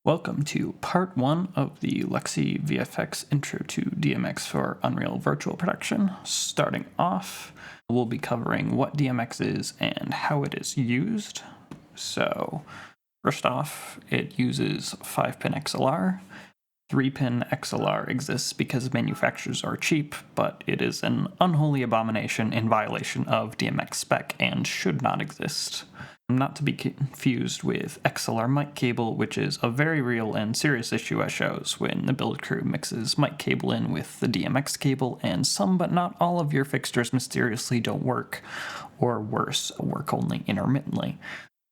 Welcome to part 1 of the Lexi VFX Intro to DMX for Unreal Virtual Production. Starting off, we'll be covering what DMX is and how it is used. So, first off, it uses 5-pin XLR. 3-pin XLR exists because manufacturers are cheap, but it is an unholy abomination in violation of DMX spec and should not exist. Not to be confused with XLR mic cable, which is a very real and serious issue at shows when the build crew mixes mic cable in with the DMX cable, and some but not all of your fixtures mysteriously don't work, or worse, work only intermittently.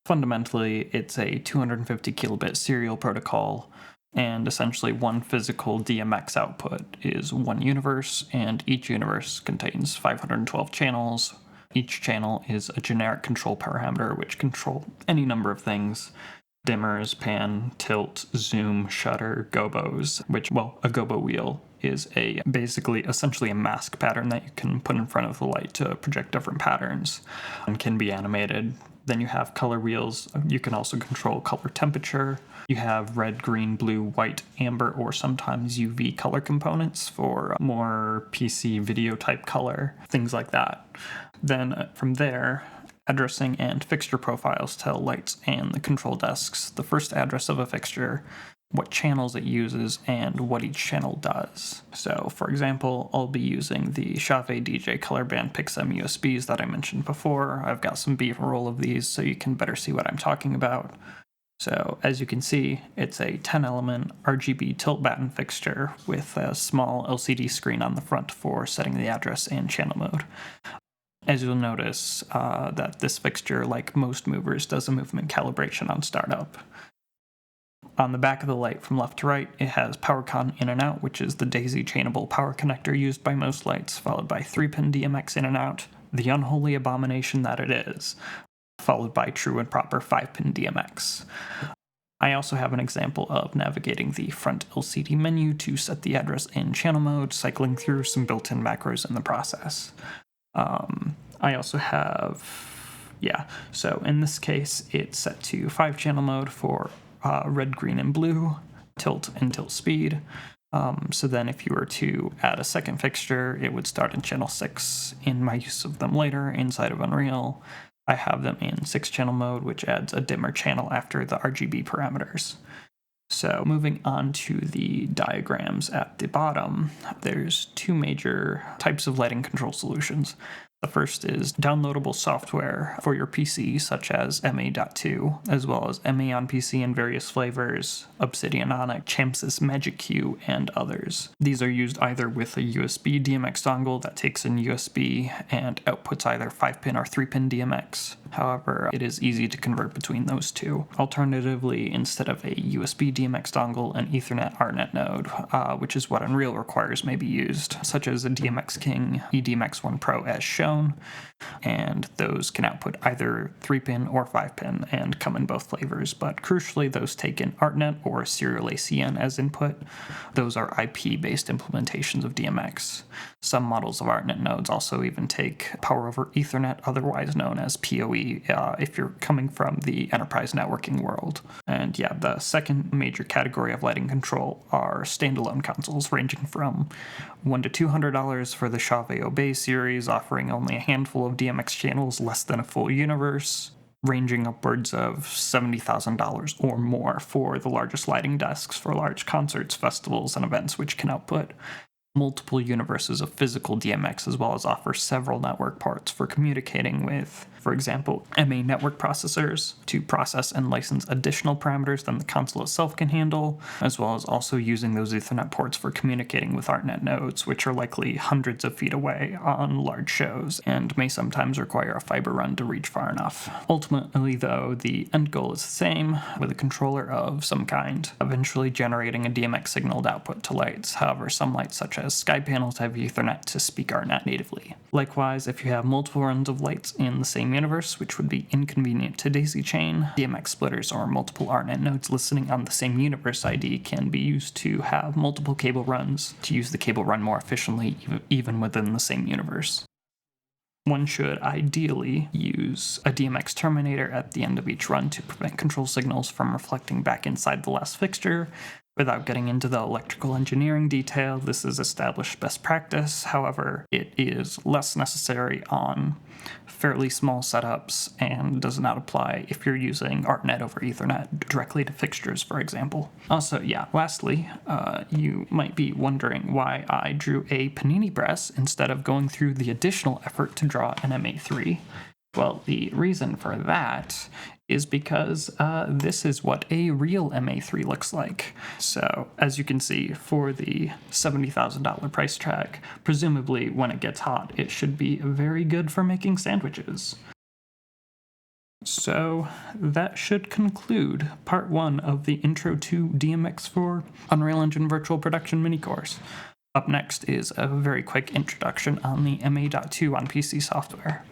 Fundamentally, it's a 250 kilobit serial protocol, and essentially one physical DMX output is one universe, and each universe contains 512 channels. Each channel is a generic control parameter which control any number of things: dimmers, pan, tilt, zoom, shutter, gobos, a gobo wheel is essentially a mask pattern that you can put in front of the light to project different patterns and can be animated. Then you have color wheels. You can also control color temperature. You have red, green, blue, white, amber, or sometimes UV color components for more PC video type color, things like that. Then from there, addressing and fixture profiles tell lights and the control desks the first address of a fixture, what channels it uses, and what each channel does. So, for example, I'll be using the Chave DJ Color Band PixM USBs that I mentioned before. I've got some B-roll of these so you can better see what I'm talking about. So, as you can see, it's a 10-element RGB tilt batten fixture with a small LCD screen on the front for setting the address and channel mode. As you'll notice, that this fixture, like most movers, does a movement calibration on startup. On the back of the light from left to right, it has PowerCon in and out, which is the daisy-chainable power connector used by most lights, followed by 3-pin DMX in and out, the unholy abomination that it is, followed by true and proper 5-pin DMX. I also have an example of navigating the front LCD menu to set the address in channel mode, cycling through some built-in macros in the process. I also have, so in this case, it's set to 5-channel mode for red, green, and blue, tilt and tilt speed. So then if you were to add a second fixture, it would start in channel 6. In my use of them later inside of Unreal, I have them in 6-channel mode, which adds a dimmer channel after the RGB parameters. So moving on to the diagrams at the bottom, there's two major types of lighting control solutions. The first is downloadable software for your PC, such as MA.2, as well as MA on PC in various flavors, Obsidian Onyx, Champsys Magic Q, and others. These are used either with a USB DMX dongle that takes in USB and outputs either 5-pin or 3-pin DMX. However, it is easy to convert between those two. Alternatively, instead of a USB DMX dongle, an Ethernet ARTnet node, which is what Unreal requires, may be used, such as a DMX King eDMX1 Pro as shown, and those can output either 3-pin or 5-pin and come in both flavors, but crucially those take in ARTnet or serial ACN as input. Those are IP-based implementations of DMX. Some models of ARTnet nodes also even take Power over Ethernet, otherwise known as PoE, if you're coming from the enterprise networking world. And the second major category of lighting control are standalone consoles, ranging from $100 to $200 for the Chave Obey series, offering only a handful of DMX channels, less than a full universe, ranging upwards of $70,000 or more for the largest lighting desks for large concerts, festivals, and events, which can output multiple universes of physical DMX, as well as offer several network ports for communicating with, for example, MA network processors to process and license additional parameters than the console itself can handle, as well as also using those Ethernet ports for communicating with ARTnet nodes, which are likely hundreds of feet away on large shows and may sometimes require a fiber run to reach far enough. Ultimately, though, the end goal is the same, with a controller of some kind, eventually generating a DMX signaled output to lights. However, some lights, such as sky panels, have Ethernet to speak ARTnet natively. Likewise, if you have multiple runs of lights in the same universe, which would be inconvenient to daisy chain, DMX splitters or multiple ARTnet nodes listening on the same universe ID can be used to have multiple cable runs to use the cable run more efficiently even within the same universe. One should ideally use a DMX terminator at the end of each run to prevent control signals from reflecting back inside the last fixture. Without getting into the electrical engineering detail, this is established best practice. However, it is less necessary on fairly small setups and does not apply if you're using ArtNet over Ethernet directly to fixtures, for example. Also, lastly, you might be wondering why I drew a panini press instead of going through the additional effort to draw an MA3. Well, the reason for that is because this is what a real MA3 looks like. So, as you can see, for the $70,000 price tag, presumably when it gets hot, it should be very good for making sandwiches. So, that should conclude part 1 of the Intro to DMX for Unreal Engine Virtual Production mini course. Up next is a very quick introduction on the MA.2 on PC software.